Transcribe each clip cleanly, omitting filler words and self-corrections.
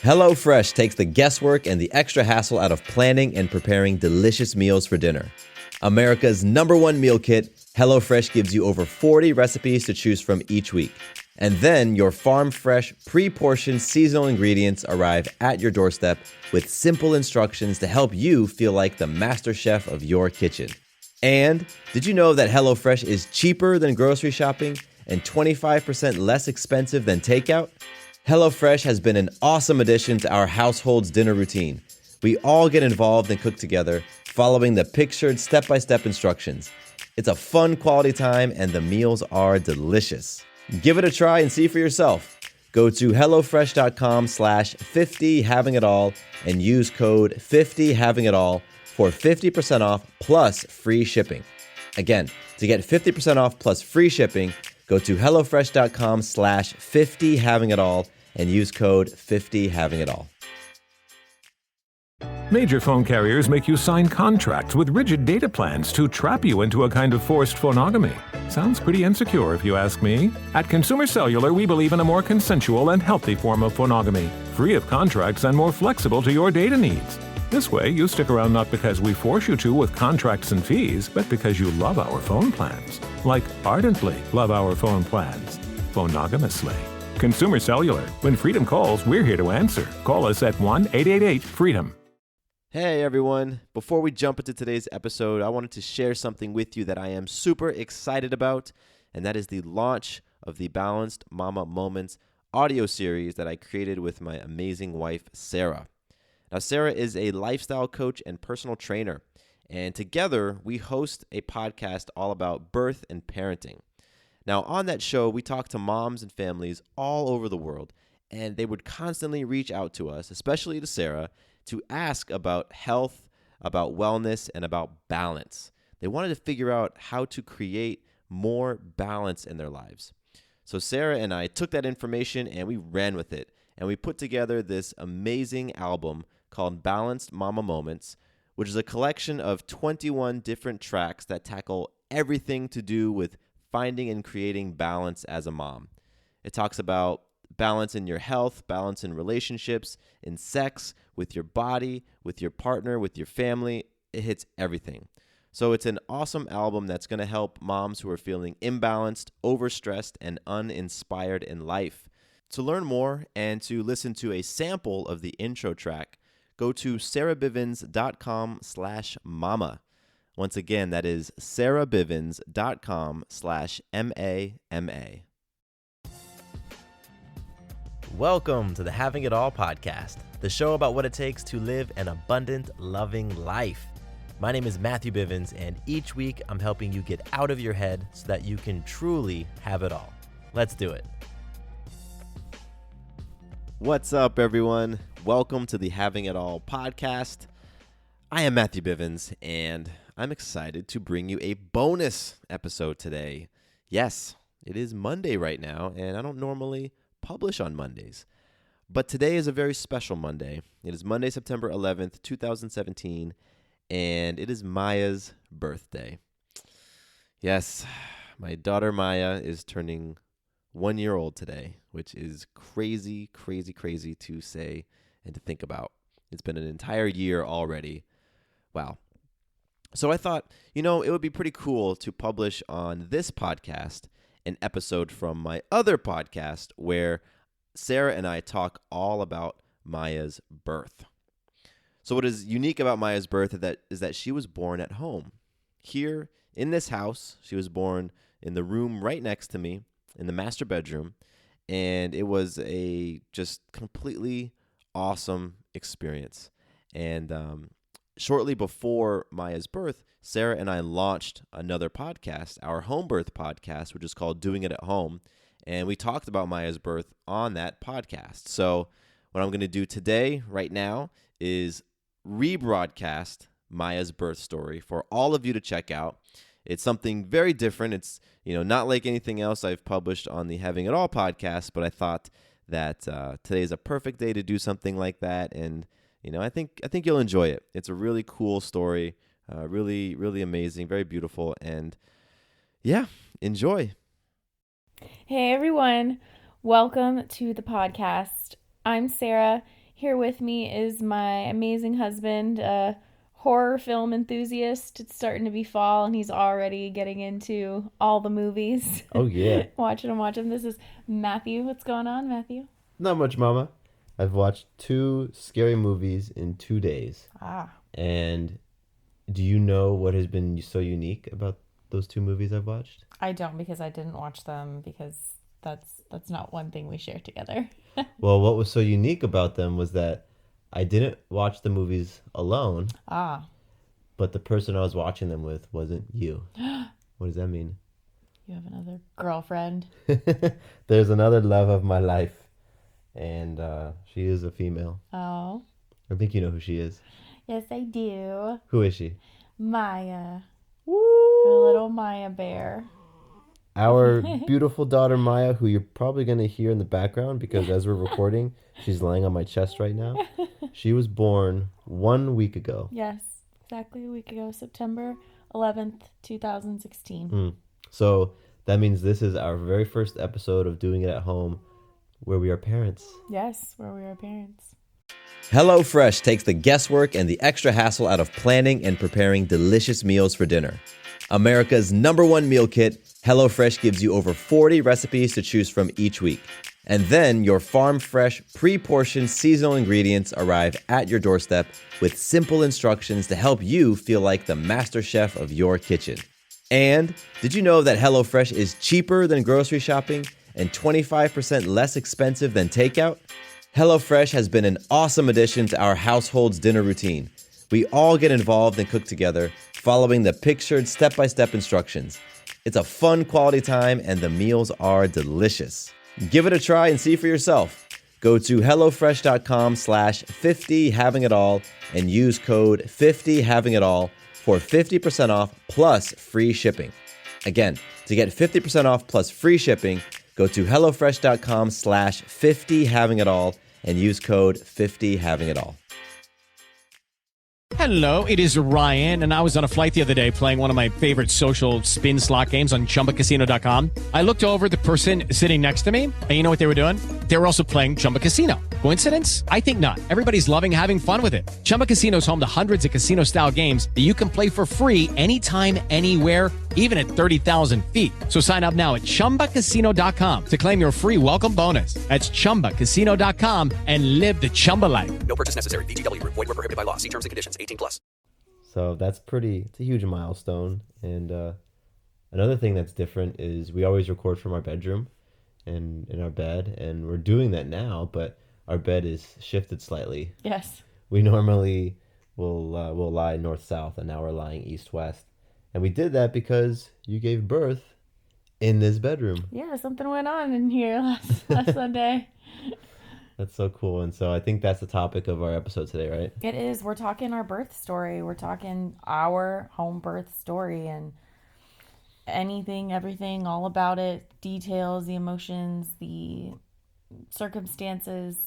HelloFresh takes the guesswork and the extra hassle out of planning and preparing delicious meals for dinner. America's #1 meal kit, HelloFresh gives you over 40 recipes to choose from each week. And then your farm-fresh, pre-portioned seasonal ingredients arrive at your doorstep with simple instructions to help you feel like the master chef of your kitchen. And did you know that HelloFresh is cheaper than grocery shopping and 25% less expensive than takeout? HelloFresh has been an awesome addition to our household's dinner routine. We all get involved and cook together, following the pictured step-by-step instructions. It's a fun quality time and the meals are delicious. Give it a try and see for yourself. Go to HelloFresh.com/50havingitall and use code 50havingitall for 50% off plus free shipping. Again, to get 50% off plus free shipping, go to HelloFresh.com/50havingitall and use code 50havingitall. Major phone carriers make you sign contracts with rigid data plans to trap you into a kind of forced phonogamy. Sounds pretty insecure if you ask me. At Consumer Cellular, we believe in a more consensual and healthy form of phonogamy, free of contracts and more flexible to your data needs. This way, you stick around not because we force you to with contracts and fees, but because you love our phone plans. Like ardently love our phone plans. Phonogamously. Consumer Cellular. When freedom calls, we're here to answer. Call us at 1-888-FREEDOM. Hey everyone, before we jump into today's episode, I wanted to share something with you that I am super excited about, and that is the launch of the Balanced Mama Moments audio series that I created with my amazing wife, Sarah. Now, Sarah is a lifestyle coach and personal trainer, and together we host a podcast all about birth and parenting. Now, on that show, we talk to moms and families all over the world, and they would constantly reach out to us, especially to Sarah, to ask about health, about wellness, and about balance. They wanted to figure out how to create more balance in their lives. So Sarah and I took that information and we ran with it, and we put together this amazing album called Balanced Mama Moments, which is a collection of 21 different tracks that tackle everything to do with finding and creating balance as a mom. It talks about balance in your health, balance in relationships, in sex, with your body, with your partner, with your family. It hits everything. So it's an awesome album that's going to help moms who are feeling imbalanced, overstressed, and uninspired in life. To learn more and to listen to a sample of the intro track, go to sarahbivens.com/mama. Once again, that is sarahbivens.com/MAMA. Welcome to the Having It All podcast, the show about what it takes to live an abundant, loving life. My name is Matthew Bivens, and each week I'm helping you get out of your head so that you can truly have it all. Let's do it. What's up, everyone? Welcome to the Having It All podcast. I am Matthew Bivens, and I'm excited to bring you a bonus episode today. Yes, it is Monday right now, and I don't normally publish on Mondays, but today is a very special Monday. It is Monday, September 11th, 2017, and it is Maya's birthday. Yes, my daughter Maya is turning 1 year old today, which is crazy, crazy, crazy to say and to think about. It's been an entire year already. Wow. So I thought, it would be pretty cool to publish on this podcast an episode from my other podcast where Sarah and I talk all about Maya's birth. So what is unique about Maya's birth is that she was born at home. Here in this house, she was born in the room right next to me, in the master bedroom, and it was a just completely awesome experience. And shortly before Maya's birth, Sarah and I launched another podcast, our home birth podcast, which is called Doing It at Home, and we talked about Maya's birth on that podcast. So what I'm going to do today, right now, is rebroadcast Maya's birth story for all of you to check out. It's something very different. It's, not like anything else I've published on the Having It All podcast, but I thought that today is a perfect day to do something like that. And, I think you'll enjoy it. It's a really cool story, really, really amazing, very beautiful. And yeah, enjoy. Hey, everyone. Welcome to the podcast. I'm Sarah, Here with me is my amazing husband, a horror film enthusiast. It's starting to be fall, and he's already getting into all the movies. Oh, yeah. watching them. This is Matthew. What's going on, Matthew? Not much, Mama. I've watched 2 scary movies in 2 days. And do you know what has been so unique about those 2 movies I've watched? I don't, because I didn't watch them, because that's not one thing we share together. Well, what was so unique about them was that I didn't watch the movies alone. But the person I was watching them with wasn't you. What does that mean? You have another girlfriend. There's another love of my life. And she is a female. Oh. I think you know who she is. Yes, I do. Who is she? Maya. Woo! Her little Maya bear. Our beautiful daughter Maya, who you're probably going to hear in the background because as we're recording, she's laying on my chest right now. She was born 1 week ago. Yes, exactly a week ago, September 11th, 2016. So that means this is our very first episode of Doing It at Home where we are parents. Yes, where we are parents. HelloFresh takes the guesswork and the extra hassle out of planning and preparing delicious meals for dinner. America's #1 meal kit, HelloFresh gives you over 40 recipes to choose from each week. And then your farm-fresh, pre-portioned seasonal ingredients arrive at your doorstep with simple instructions to help you feel like the master chef of your kitchen. And did you know that HelloFresh is cheaper than grocery shopping and 25% less expensive than takeout? HelloFresh has been an awesome addition to our household's dinner routine. We all get involved and cook together, following the pictured step-by-step instructions. It's a fun quality time and the meals are delicious. Give it a try and see for yourself. Go to HelloFresh.com/50havingitall and use code 50havingitall for 50% off plus free shipping. Again, to get 50% off plus free shipping, go to HelloFresh.com/50havingitall and use code 50havingitall. Hello, it is Ryan, and I was on a flight the other day playing one of my favorite social spin slot games on ChumbaCasino.com. I looked over at the person sitting next to me, and you know what they were doing? They were also playing Chumba Casino. Coincidence? I think not. Everybody's loving having fun with it. Chumba Casino is home to hundreds of casino-style games that you can play for free anytime, anywhere, even at 30,000 feet. So sign up now at ChumbaCasino.com to claim your free welcome bonus. That's ChumbaCasino.com and live the Chumba life. No purchase necessary. VGW. Void where prohibited by law. See terms and conditions. 18+. So it's a huge milestone. And another thing that's different is we always record from our bedroom and in our bed. And we're doing that now, but our bed is shifted slightly. Yes. We normally will lie north-south, and now we're lying east-west. And we did that because you gave birth in this bedroom. Yeah, something went on in here last Sunday. That's so cool. And so I think that's the topic of our episode today, right? It is. We're talking our birth story. We're talking our home birth story and anything, everything, all about it, details, the emotions, the circumstances.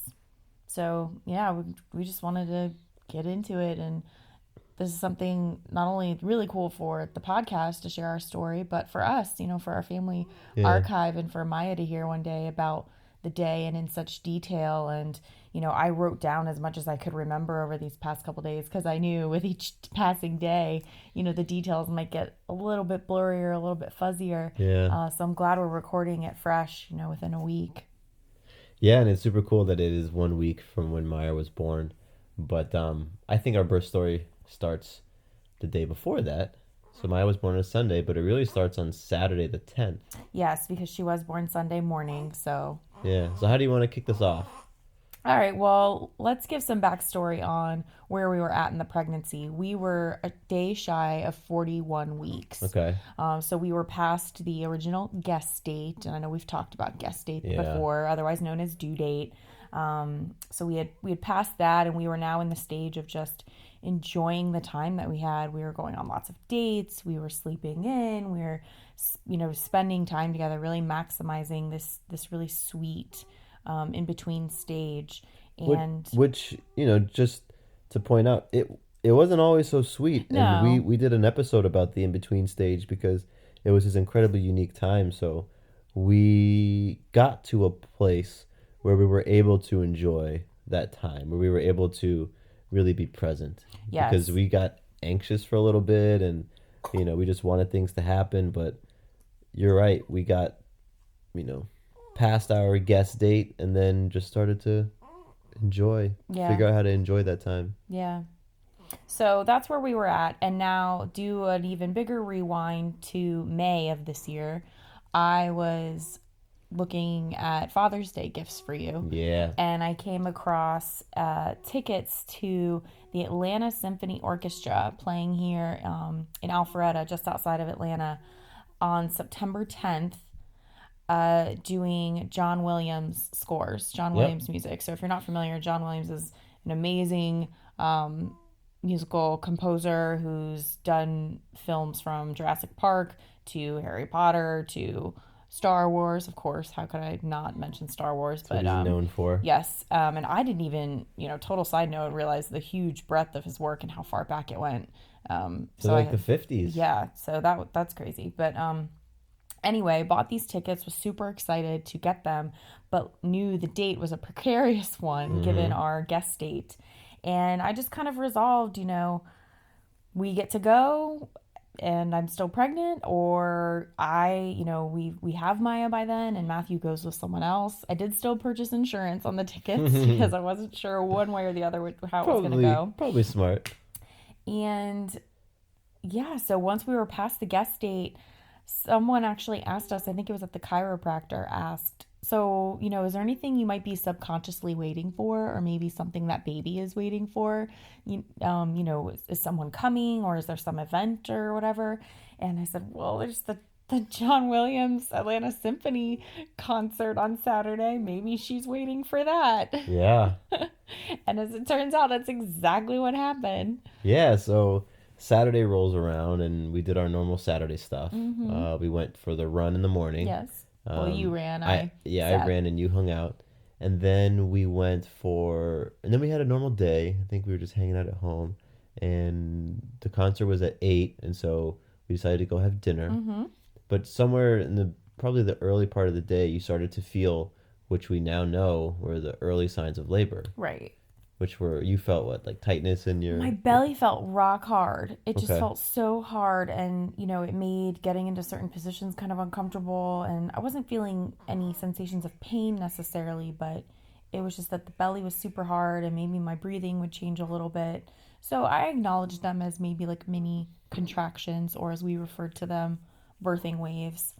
So, yeah, we just wanted to get into it. And this is something not only really cool for the podcast to share our story, but for us, for our family archive, and for Maya to hear one day about the day and in such detail. And I wrote down as much as I could remember over these past couple days, because I knew with each passing day the details might get a little bit blurrier, a little bit fuzzier. So I'm glad we're recording it fresh within a week. Yeah, and it's super cool that it is 1 week from when Maya was born, but I think our birth story starts the day before that. So Maya was born on Sunday, but it really starts on Saturday the 10th. Yes, because she was born Sunday morning. So yeah. So how do you want to kick this off? All right, well, let's give some backstory on where we were at in the pregnancy. We were a day shy of 41 weeks. Okay. So we were past the original guest date, and I know we've talked about guest date before, otherwise known as due date. So we had passed that, and we were now in the stage of just enjoying the time that we had. We were going on lots of dates. We were sleeping in. We were, spending time together, really maximizing this really sweet in between stage. And which just to point out, it wasn't always so sweet. No. And we did an episode about the in between stage because it was this incredibly unique time. So we got to a place where we were able to enjoy that time where we were able to really be present. Yes. Because we got anxious for a little bit and, we just wanted things to happen. But you're right. We got, past our guest date and then just started to figure out how to enjoy that time. Yeah. So that's where we were at. And now do an even bigger rewind to May of this year. I was looking at Father's Day gifts for you. Yeah. And I came across tickets to the Atlanta Symphony Orchestra playing here in Alpharetta, just outside of Atlanta, on September 10th, doing John Williams scores, John Williams music. So if you're not familiar, John Williams is an amazing musical composer who's done films from Jurassic Park to Harry Potter to Star Wars, of course. How could I not mention Star Wars? That's what he's known for. Yes. And I didn't even, total side note, realize the huge breadth of his work and how far back it went. So like the 50s. Yeah. So that's crazy. But anyway, bought these tickets, was super excited to get them, but knew the date was a precarious one given our guest date. And I just kind of resolved, we get to go and I'm still pregnant, or we have Maya by then and Matthew goes with someone else. I did still purchase insurance on the tickets because I wasn't sure one way or the other how it was going to go. Probably smart. And yeah, so once we were past the guest date, someone actually asked us, I think it was at the chiropractor, asked, so, is there anything you might be subconsciously waiting for, or maybe something that baby is waiting for? Is someone coming, or is there some event or whatever? And I said, well, there's the John Williams Atlanta Symphony concert on Saturday. Maybe she's waiting for that. Yeah. And as it turns out, that's exactly what happened. Yeah, so Saturday rolls around and we did our normal Saturday stuff. We went for the run in the morning. Yes. Well, you ran. I ran and you hung out. And then we went and then we had a normal day. I think we were just hanging out at home. And the concert was at 8. And so we decided to go have dinner. But somewhere in probably the early part of the day, you started to feel, which we now know were the early signs of labor. Right. Which you felt what, like tightness in your... My belly felt rock hard. It just felt so hard, and, it made getting into certain positions kind of uncomfortable, and I wasn't feeling any sensations of pain necessarily, but it was just that the belly was super hard, and maybe my breathing would change a little bit. So I acknowledged them as maybe like mini contractions, or as we referred to them, birthing waves.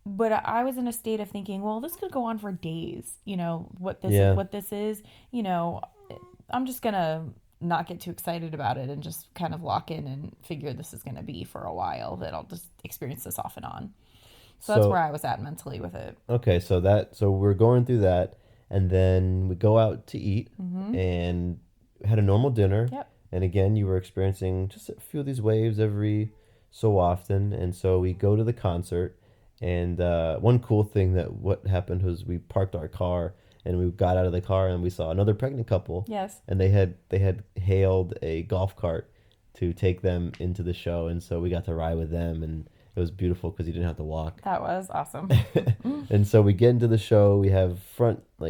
But I was in a state of thinking, well, this could go on for days. What this is. I'm just gonna not get too excited about it and just kind of lock in and figure this is gonna be for a while. That I'll just experience this off and on. So that's where I was at mentally with it. Okay, so we're going through that, and then we go out to eat and had a normal dinner. Yep. And again, you were experiencing just a few of these waves every so often, and so we go to the concert. And one cool thing what happened was we parked our car and we got out of the car and we saw another pregnant couple. Yes. And they had hailed a golf cart to take them into the show, and so we got to ride with them, and it was beautiful because you didn't have to walk. That was awesome. And so we get into the show. We have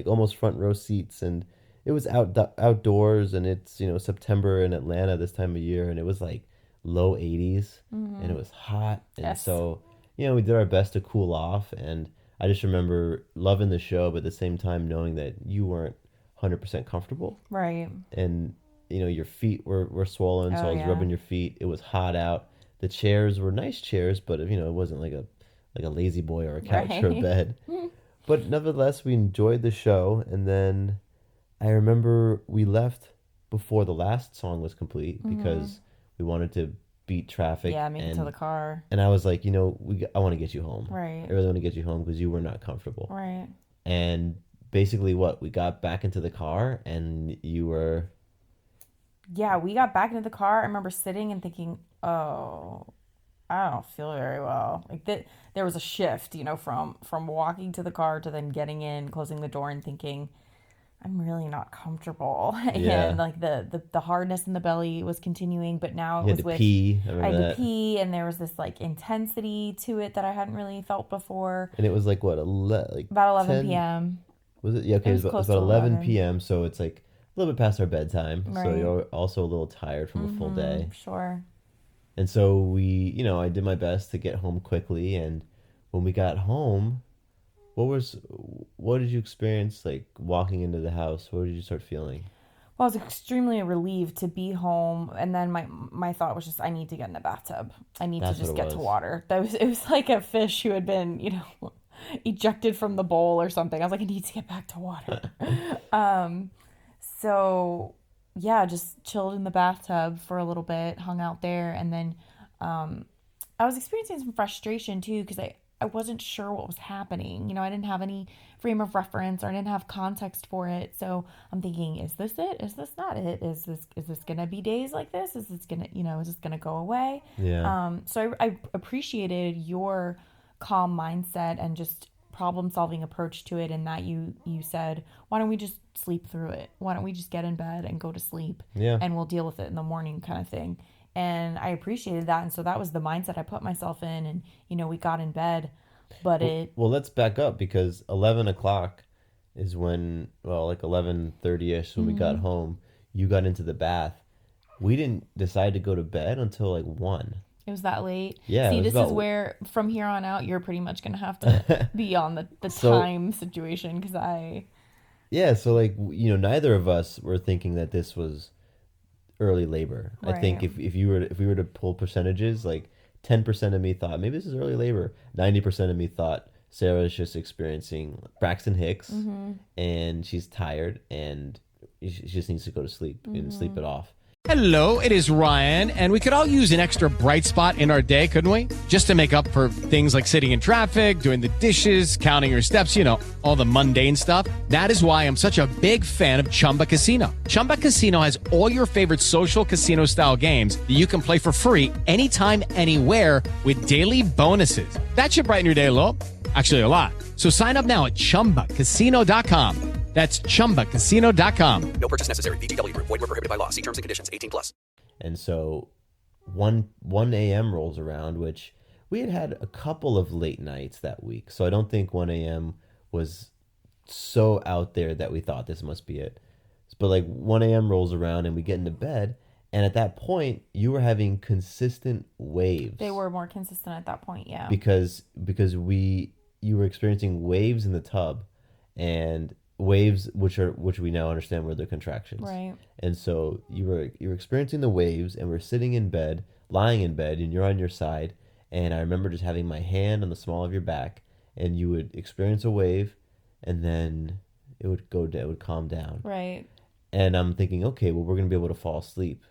almost front row seats, and it was outdoors, and it's September in Atlanta this time of year, and it was like low 80s, and it was hot, and so. We did our best to cool off, and I just remember loving the show, but at the same time knowing that you weren't 100% comfortable. Right. And, your feet were swollen, so I was rubbing your feet. It was hot out. The chairs were nice chairs, but, it wasn't like a lazy boy or a couch or a bed. But nevertheless, we enjoyed the show, and then I remember we left before the last song was complete because we wanted to beat traffic. Yeah, make it to the car. And I was like, I want to get you home. Right. I really want to get you home because you were not comfortable. Right. And basically we got back into the car and you were... Yeah, we got back into the car. I remember sitting and thinking, oh, I don't feel very well. Like there was a shift, from walking to the car to then getting in, closing the door and thinking, I'm really not comfortable. Yeah. And like the hardness in the belly was continuing, but now I had to pee, and there was this like intensity to it that I hadn't really felt before. And it was like what, about 11 p.m. Was it? Yeah, okay, It it was was close about to 11 11. p.m., so it's like a little bit past our bedtime. So Right. you're also a little tired from a full day. Sure. And so I did my best to get home quickly. And when we got home, what did you experience like walking into the house? What did you start feeling? Well, I was extremely relieved to be home, and then my thought was just, I need to get in the bathtub. I need That's to just what it get to was. water. It was like a fish who had been, ejected from the bowl or something. I was like, I need to get back to water. So yeah, just chilled in the bathtub for a little bit, hung out there, and then I was experiencing some frustration too because I wasn't sure what was happening. I didn't have any frame of reference or I didn't have context for it. So I'm thinking, is this it? Is this not it? Is this gonna be days like this? Is this gonna is this gonna go away? Yeah. So I appreciated your calm mindset and just problem solving approach to it, and that you said, why don't we just sleep through it? Why don't we just get in bed and go to sleep? Yeah. And we'll deal with it in the morning, kind of thing. And I appreciated that, and so that was the mindset I put myself in, and we got in bed, but Well, let's back up because 11 o'clock is when, well, like 11:30ish when we got home. You got into the bath. We didn't decide to go to bed until like 1. it was that late. Yeah, it See, was this about- is where from here on out you're pretty much gonna have to be on the So- time situation because Yeah, so like neither of us were thinking that this was early labor. I think Right. if we were to pull percentages, like 10% of me thought maybe this is early labor. 90% of me thought Sarah's just experiencing Braxton Hicks and she's tired and she just needs to go to sleep and sleep it off. Hello, it is Ryan, and we could all use an extra bright spot in our day, couldn't we? Just to make up for things like sitting in traffic, doing the dishes, counting your steps, all the mundane stuff. That is why I'm such a big fan of Chumba Casino. Chumba Casino has all your favorite social casino-style games that you can play for free anytime, anywhere with daily bonuses. That should brighten your day a little. Actually, a lot. So sign up now at ChumbaCasino.com. That's ChumbaCasino.com. No purchase necessary. VGW Group. Void were prohibited by law. See terms and conditions. 18+. And so 1 a.m. rolls around, which we had a couple of late nights that week. So I don't think 1 a.m. was so out there that we thought this must be it. But like 1 a.m. rolls around and we get into bed. And at that point, you were having consistent waves. they were more consistent at that point. Yeah. because you were experiencing waves in the tub, and waves which we now understand were the contractions. Right. And so you were experiencing the waves, and we're sitting in bed, lying in bed, and you're on your side. And I remember just having my hand on the small of your back, and you would experience a wave, and then it would calm down. Right. And I'm thinking, okay, well, we're gonna be able to fall asleep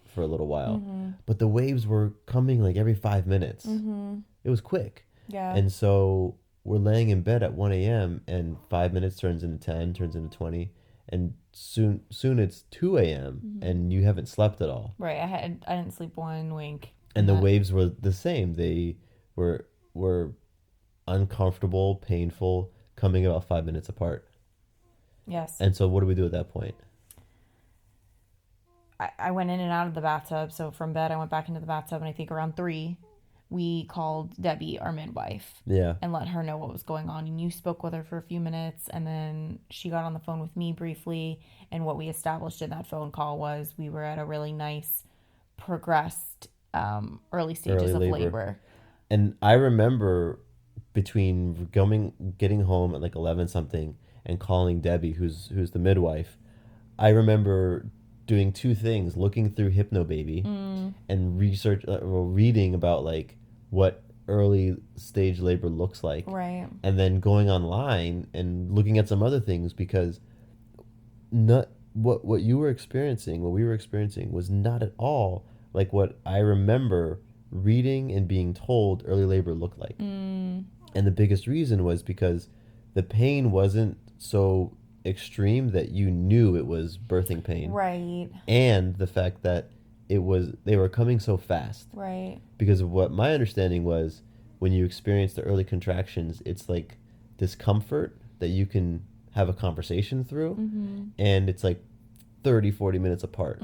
for a little while. But the waves were coming like every 5 minutes. It was quick. Yeah. And so we're laying in bed at 1 a.m. and 5 minutes turns into 10, turns into 20, and soon it's 2 a.m. and you haven't slept at all. Right. I didn't sleep one wink. And the Yeah. waves were the same. They were uncomfortable, painful, coming about 5 minutes apart. Yes. And so what do we do at that point? I went in and out of the bathtub. So from bed, I went back into the bathtub, and I think around 3, we called Debbie, our midwife, Yeah. and let her know what was going on. And you spoke with her for a few minutes, and then she got on the phone with me briefly. And what we established in that phone call was we were at a really nice, progressed, early stages Early of labor. labor. And I remember between getting home at like 11 something and calling Debbie, who's the midwife, I remember doing two things: looking through Hypnobaby and reading about like what early stage labor looks like, Right. and then going online and looking at some other things, because not what we were experiencing was not at all like what I remember reading and being told early labor looked like. And the biggest reason was because the pain wasn't so extreme that you knew it was birthing pain. Right. And the fact that they were coming so fast. Right. Because of what my understanding was, when you experience the early contractions, it's like discomfort that you can have a conversation through, and it's like 30-40 minutes apart.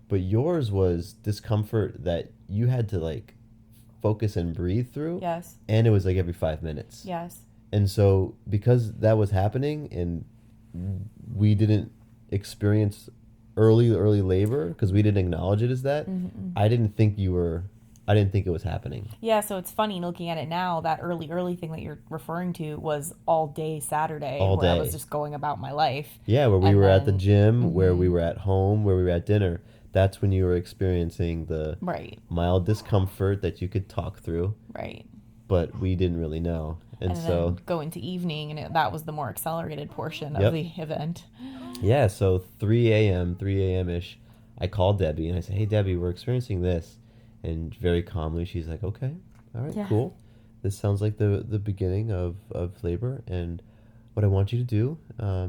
But yours was discomfort that you had to like focus and breathe through. Yes. And it was like every 5 minutes. Yes. And so because that was happening, and we didn't experience early labor because we didn't acknowledge it as that. I didn't think it was happening. Yeah, so it's funny looking at it now, that early thing that you're referring to was all day Saturday where I was just going about my life. Yeah, where we were at the gym, where we were at home, where we were at dinner. That's when you were experiencing the mild discomfort that you could talk through. Right. But we didn't really know. And so then go into evening, and that was the more accelerated portion of the event. Yeah, so 3 a.m.-ish, I called Debbie, and I said, hey, Debbie, we're experiencing this. And very calmly, she's like, okay, all right, cool. This sounds like the beginning of labor. And what I want you to do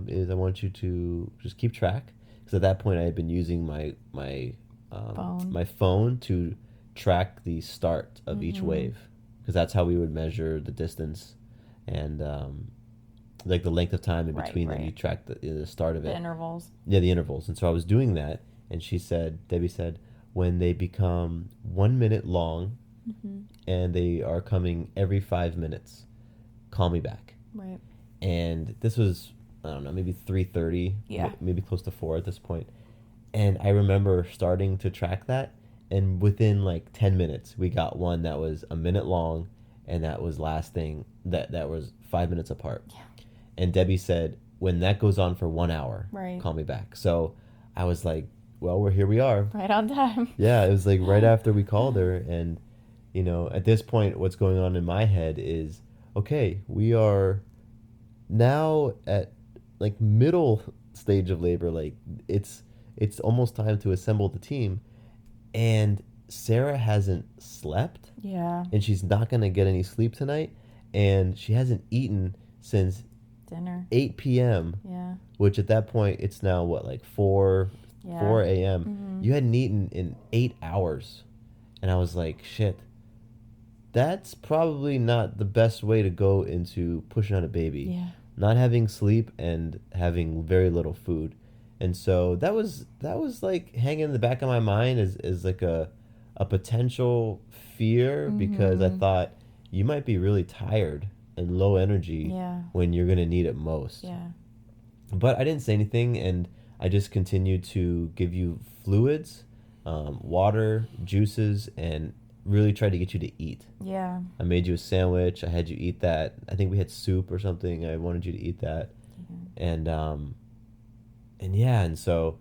is I want you to just keep track. Because at that point, I had been using my phone to track the start of each wave. Because that's how we would measure the distance and like the length of time in between them. You track the start of it. The intervals. Yeah, the intervals. And so I was doing that, and Debbie said, when they become 1 minute long and they are coming every 5 minutes, call me back. Right. And this was, I don't know, maybe 3:30, maybe close to 4 at this point. And I remember starting to track that. And within like 10 minutes, we got one that was a minute long, and that was lasting, that was 5 minutes apart. Yeah. And Debbie said, when that goes on for 1 hour, call me back. So I was like, well, here we are. Right on time. Yeah, it was like right after we called her. And, you know, at this point, what's going on in my head is, okay, we are now at like middle stage of labor. Like it's almost time to assemble the team. And Sarah hasn't slept. Yeah. And she's not going to get any sleep tonight. And she hasn't eaten since dinner. 8 p.m. Yeah. Which at that point, it's now what, like 4 a.m. You hadn't eaten in 8 hours. And I was like, shit, that's probably not the best way to go into pushing out a baby. Yeah. Not having sleep and having very little food. And so that was like hanging in the back of my mind as like a potential fear, because I thought you might be really tired and low energy when you're going to need it most. Yeah. But I didn't say anything, and I just continued to give you fluids, water, juices, and really tried to get you to eat. Yeah. I made you a sandwich. I had you eat that. I think we had soup or something. I wanted you to eat that. And so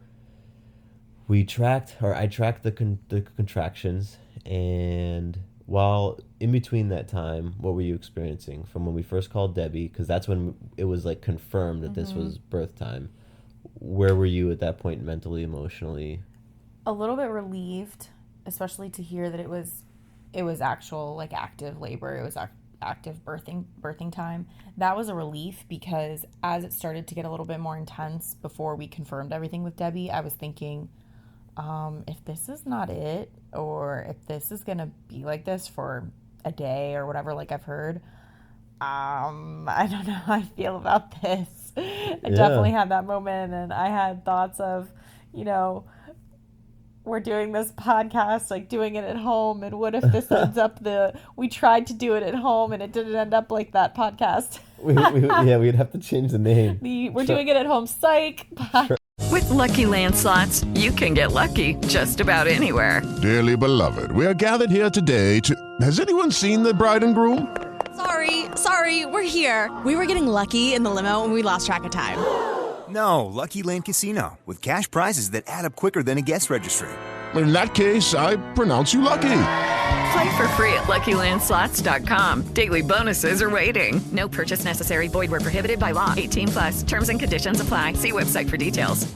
I tracked the contractions, and while in between that time, what were you experiencing from when we first called Debbie? Because that's when it was like confirmed that this was birth time. Where were you at that point mentally, emotionally? A little bit relieved, especially to hear that it was actual like active labor. It was active birthing time. That was a relief, because as it started to get a little bit more intense before we confirmed everything with Debbie, I was thinking, if this is not it, or if this is gonna be like this for a day or whatever, like I've heard, I don't know how I feel about this. I definitely had that moment, and I had thoughts of, you know, we're doing this podcast, like doing it at home, and what if this ends up we tried to do it at home and it didn't end up like that podcast. We'd have to change the name. We're doing it at home, psych. With Lucky Land Slots, you can get lucky just about anywhere. Dearly beloved, we are gathered here today to... Has anyone seen the bride and groom? Sorry, we're here. We were getting lucky in the limo and we lost track of time. No, Lucky Land Casino, with cash prizes that add up quicker than a guest registry. In that case, I pronounce you lucky. Play for free at LuckyLandSlots.com. Daily bonuses are waiting. No purchase necessary. Void where prohibited by law. 18+. Terms and conditions apply. See website for details.